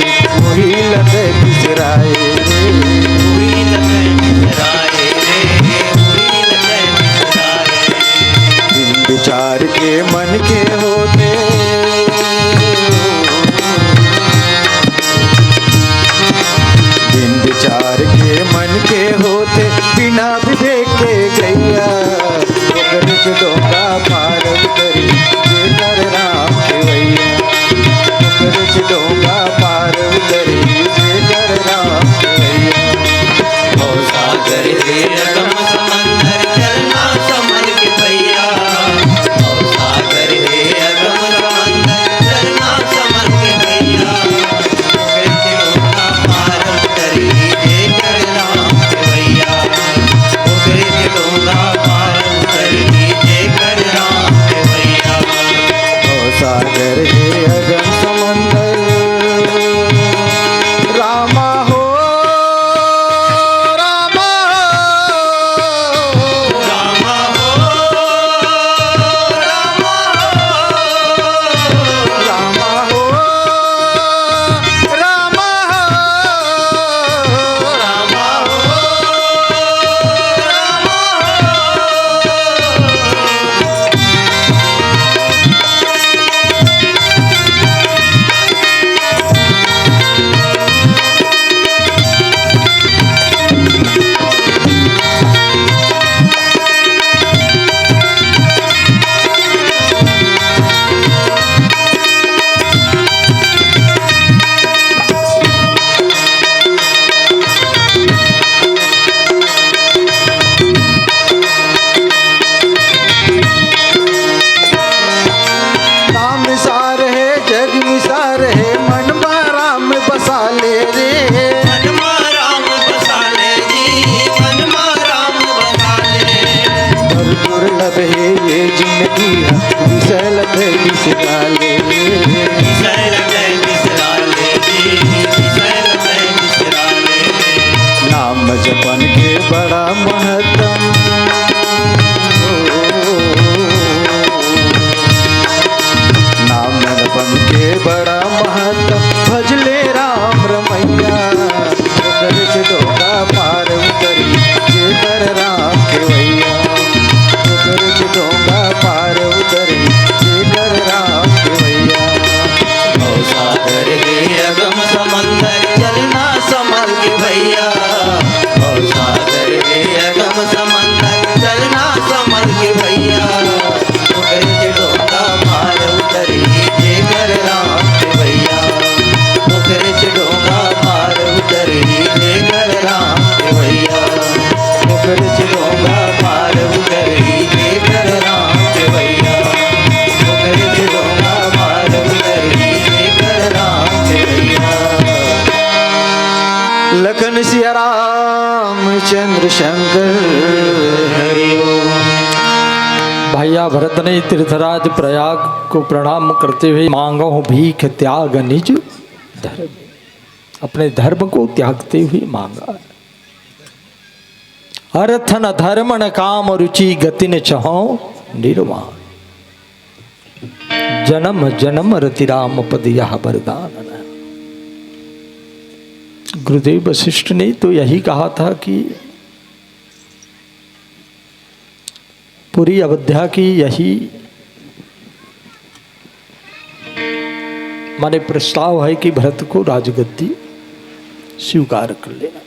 वही लगे बिसराए रे। पूरी लगे बिसराए रे, पूरी लगे बिसराए। दिन विचार के मन के होते, दिन विचार के मन के होते, बिना विवेक के गैया। रच डोंगा पार उतरी जिगर राम के भैया। रच डोंगा पार उतरी जिगर राम के भैया। भव सागर है अगम समंदर, चलना संभल के भैया। भव सागर है अगम समंदर, चलना संभल के भैया। रच डोंगा पार उतरी जिगर राम के भैया। रच डोंगा पार उतरी जिगर राम के भैया। भव सागर है अगम समंदर। राम हो राम हो राम हो राम हो राम हो राम हो राम हो राम हो। शिव शंकर हरि ओम। भैया भरत ने तीर्थराज प्रयाग को प्रणाम करते हुए मांगो भीख त्याग निज धर्म, अपने धर्म को त्यागते हुए मांगा। अर्थ न धर्म न काम रुचि गति न चहो निर्वाण, जन्म जन्म रति राम पद यह वरदान। गुरुदेव वशिष्ठ ने तो यही कहा था कि पूरी अयोध्या की यही माने प्रस्ताव है कि भरत को राजगद्दी स्वीकार कर लेना।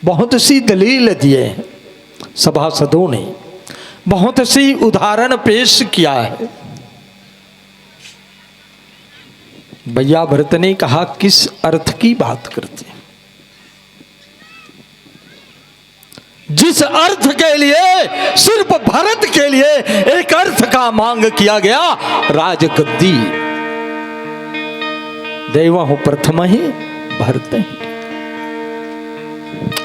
बहुत सी दलील दिए हैं सभासदों ने, बहुत सी उदाहरण पेश किया है। भैया भरत ने कहा किस अर्थ की बात करते हैं? जिस अर्थ के लिए सिर्फ भरत के लिए एक अर्थ का मांग किया गया, राजगद्दी। देवहु प्रथम ही भरत ही,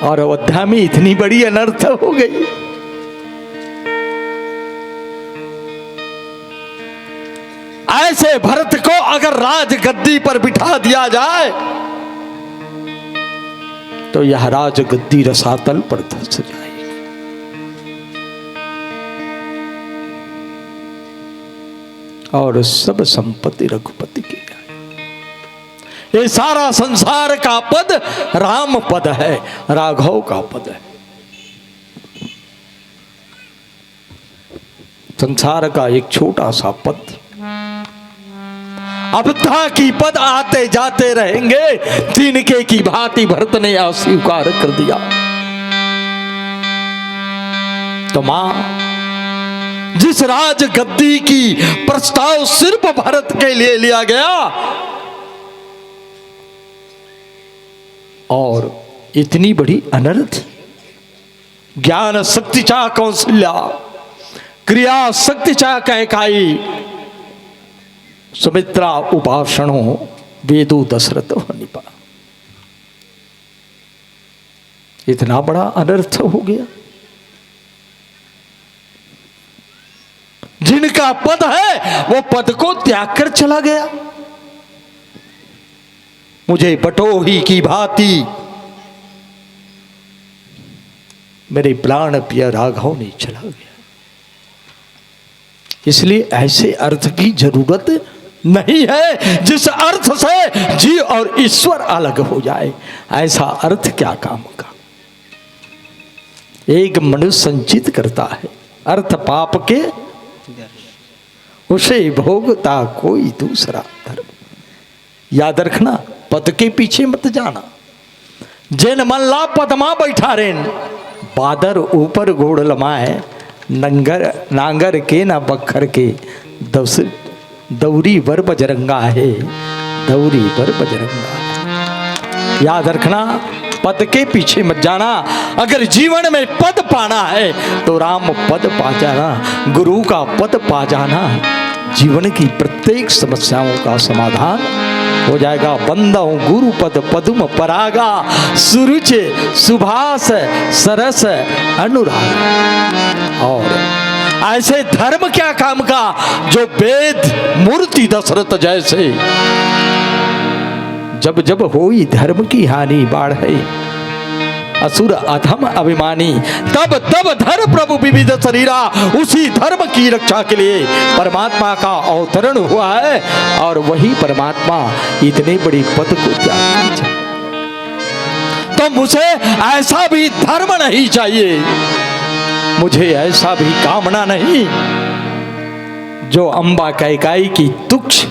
और अयोध्या में इतनी बड़ी अनर्थ हो गई। ऐसे भरत को अगर राजगद्दी पर बिठा दिया जाए तो यह राजगद्दी रसातल पर धंस जाएगी। और सब संपत्ति रघुपति की जाए। ये सारा संसार का पद राम पद है, राघव का पद है। संसार का एक छोटा सा पद, अबधा की पद आते जाते रहेंगे। तिनके की भांति भरत ने अस्वीकार कर दिया। तो मां, जिस राज गद्दी की प्रस्ताव सिर्फ भरत के लिए लिया गया, और इतनी बड़ी अनर्थ, ज्ञान शक्ति चा कौशल्या, क्रिया शक्ति चा कैकाई, सुमित्रा उपासनो वेदो दशरथ निपा। इतना बड़ा अनर्थ हो गया। जिनका पद है वो पद को त्याग कर चला गया। मुझे बटोही की भांति मेरे प्राण प्रिय राघव ने चला गया। इसलिए ऐसे अर्थ की जरूरत नहीं है जिस अर्थ से जीव और ईश्वर अलग हो जाए। ऐसा अर्थ क्या काम का? एक मनुष्य संचित करता है अर्थ पाप के, उसे भोगता कोई दूसरा धर्म। याद रखना, पद के पीछे मत जाना। जिन मल्ला पदमा बैठा रेन, बादर ऊपर घोड़ लमाए, नांगर के ना बखर के, दौरी वर बजरंगा है, दौरी वर बजरंगा है। याद रखना, पद के पीछे मत जाना। अगर जीवन में पद पाना है तो राम पद पा जाना, गुरु का पद पा जाना, जीवन की प्रत्येक समस्याओं का समाधान हो जाएगा। बंदा हूं गुरु पद पदुम परागा, सुरुच सुभाष सरस अनुराग। और ऐसे धर्म क्या काम का जो वेद मूर्ति दशरथ जैसे, जब जब होई धर्म की हानि बाढ़े, असुर अधम अभिमानी, तब तब धर प्रभु विविध शरीरा। उसी धर्म की रक्षा के लिए परमात्मा का अवतरण हुआ है, और वही परमात्मा इतने बड़ी पद को त्याग किया। तो मुझे ऐसा भी धर्म नहीं चाहिए, मुझे ऐसा भी कामना नहीं जो अम्बा कैकाई की तुच्छ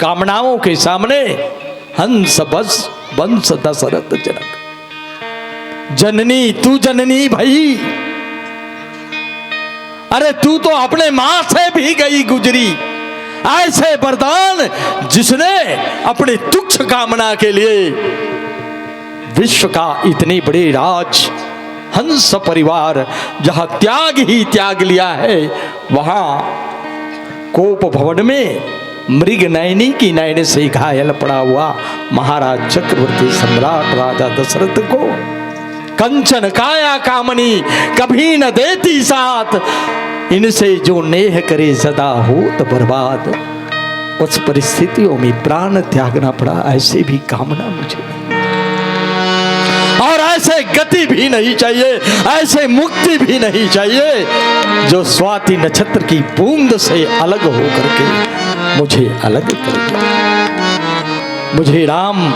कामनाओं के सामने हंस बस वंश दशरथ जनक। जननी तू जननी भाई, अरे तू तो अपने मां से भी गई गुजरी। ऐसे वरदान जिसने अपने तुच्छ कामना के लिए विश्व का इतने बड़े राज हंस परिवार जहां त्याग ही त्याग लिया है, वहां कोप भवन में मृग नयनी की नयन से घायल पड़ा हुआ महाराज चक्रवर्ती सम्राट राजा दशरथ को कंचन काया कामनी कभी न देती साथ, इनसे जो नेह करे सदा हो तो बर्बाद। उस परिस्थितियों में प्राण त्यागना पड़ा, ऐसे भी कामना मुझे नहीं, और ऐसे गति भी नहीं चाहिए, ऐसे मुक्ति भी नहीं चाहिए जो स्वाति नक्षत्र की बूंद से अलग हो करके मुझे अलग कर दे। मुझे राम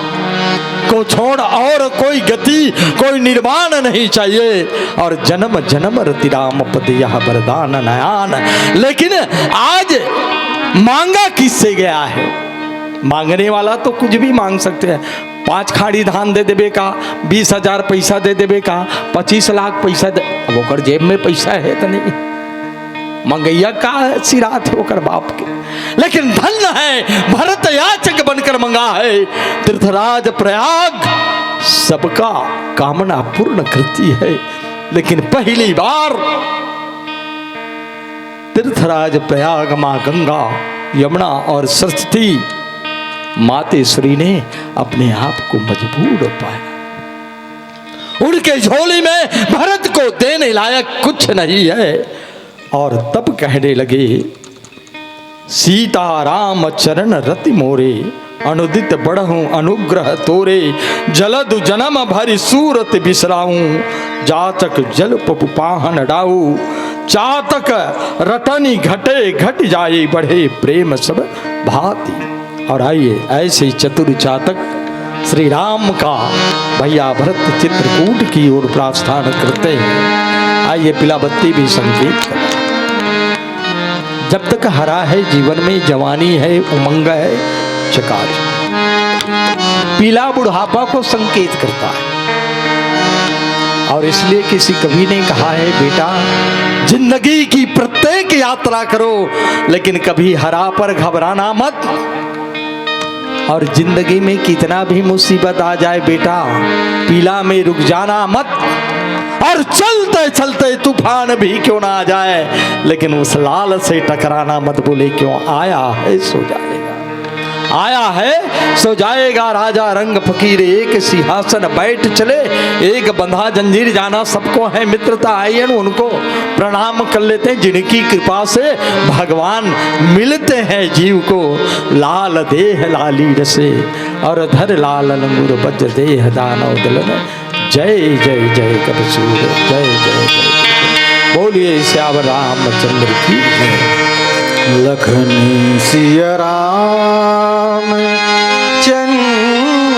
को छोड़ और कोई गति, कोई निर्वाण नहीं चाहिए, और जन्म जन्म रति राम पद यह वरदान नयान। लेकिन आज मांगा किससे गया है? मांगने वाला तो कुछ भी मांग सकते हैं, 5 खाड़ी धान दे देवे का, 20,000 पैसा दे देवे का, 25 लाख पैसा दे, अब ओकर जेब में पैसा है तो नहीं, मंगैया का सिरात है ओकर बाप के। लेकिन धन्य है भरत याचक बनकर मंगा है, तीर्थराज प्रयाग सबका कामना पूर्ण करती है। लेकिन पहली बार तीर्थराज प्रयाग मां गंगा, यमुना और सरस्वती मातेश्वरी ने अपने आप को मजबूर पाया। उनके झोली में भरत को देने लायक कुछ नहीं है, और तब कहने लगे सीता राम चरण रति मोरे, अनुदित बढ़हूं अनुग्रह तोरे, जलदु जन्म भरि सूरत बिसराऊं, जातक जल पपु पाहन डाऊ, चातक रटनी घटे घट जाए बढ़े प्रेम सब भांति। और आइए ऐसे चतुर चातक श्री राम का भैया भरत चित्रकूट की ओर प्रस्थान करते हैं। आइए पिलाबत्ती भी संकेत कर, जब तक हरा है जीवन में, जवानी है, उमंग है, चकाचौंध। पीला बुढ़ापा को संकेत करता है, और इसलिए किसी कवि ने कहा है, बेटा जिंदगी की प्रत्येक यात्रा करो, लेकिन कभी हरा पर घबराना मत। और जिंदगी में कितना भी मुसीबत आ जाए बेटा, पीला में रुक जाना मत, और चलते चलते तूफान भी क्यों ना आ जाए, लेकिन उस लाल से टकराना मत। बोले क्यों? आया है सो जाएगा, आया है सो जाएगा। राजा रंग फकीर एक सिंहासन बैठ चले, एक बंधा जंजीर जाना सबको है मित्रता। आइए उनको प्रणाम कर लेते हैं, जिनकी कृपा से भगवान मिलते हैं जीव को। लाल देह लाली रसे, और धर लाल लंगूर बज देह दानव दलन, जय जय जय कर सूर, जय जय जय। बोलिए श्याम रामचंद्र की जय। लखन सिया राम चंद्र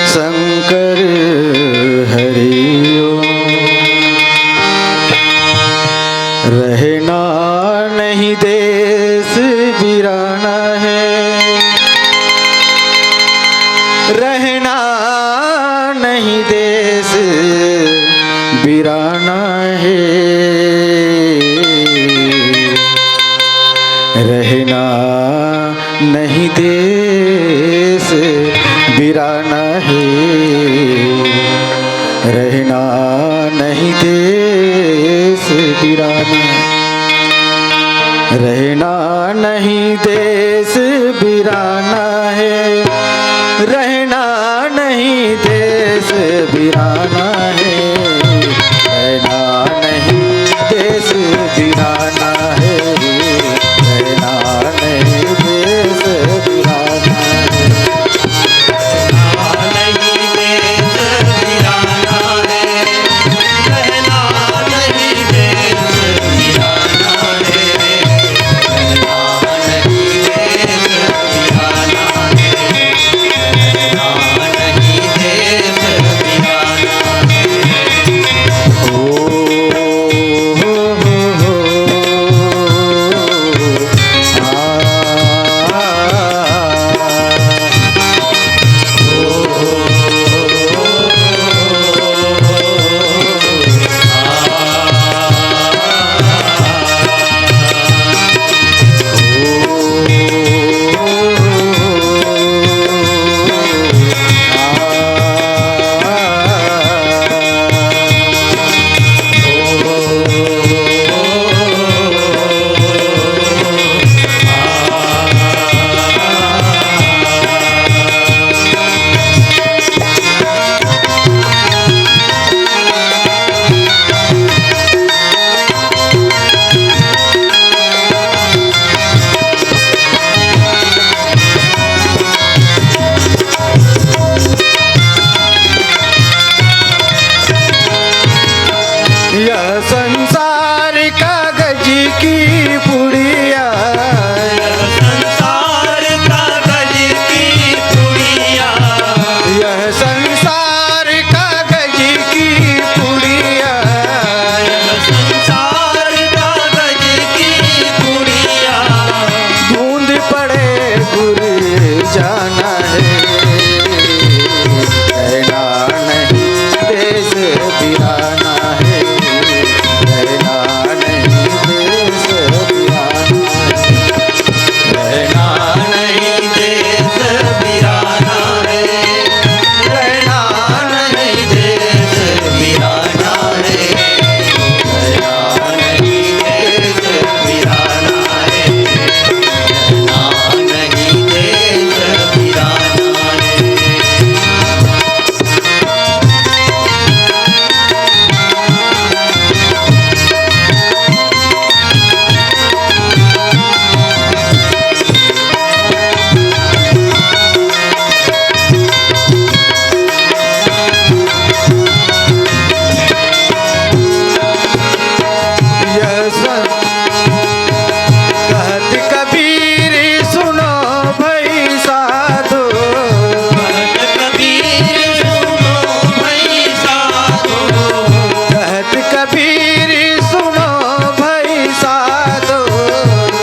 शंकर हरिओ, रहना नहीं देश बिराना है, रहना नहीं देश बिराना है, रहना नहीं देश बिराना है, रहना नहीं देश बिराना, रहना नहीं देश बिराना है, रहना नहीं देश बिराना है, रहना नहीं देश बिराना है, रहना नहीं देश बिराना है, नहीं देश बिराना है, रहना नहीं देश बिराना है, रहना नहीं देश बिराना है, रहना नहीं देश बिराना है। जाना है, रहना नहीं देश बिराना है, रहना नहीं देश बिराना है, रहना नहीं देश बिराना है, रहना नहीं देश बिराना है, रहना नहीं देश बिराना है, रहना नहीं देश बिराना है। कहत कबीर सुनो भाई साधो, कहत कबीर सुनो भाई साधो, कहत कबीर सुनो भाई साधो,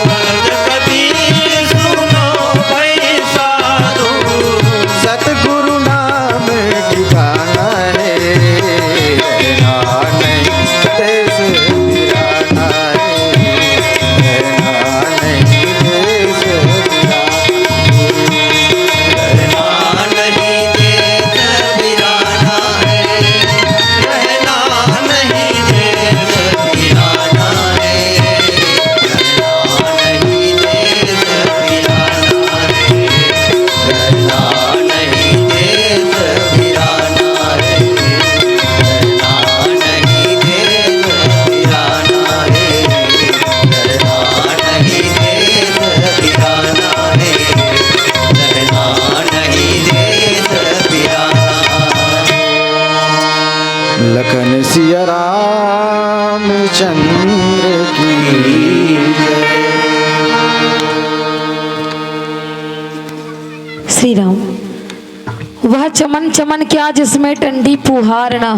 कहत कबीर सुनो भाई साधो, सतगुरु नाम ठिकाना है, रहना नहीं देश बिराना है, रहना नहीं देश बिराना है। रहना नहीं देश बिराना है, रहना नहीं देश बिराना है, रहना नहीं देश बिराना है, रहना नहीं देश बिराना है, रहना नहीं देश बिराना है, रहना नहीं देश बिराना है, रहना नहीं देश बिराना। लखन सिया रामचंद्र की श्री राम। वह चमन चमन क्या जिसमें टंडी पुहार न हो।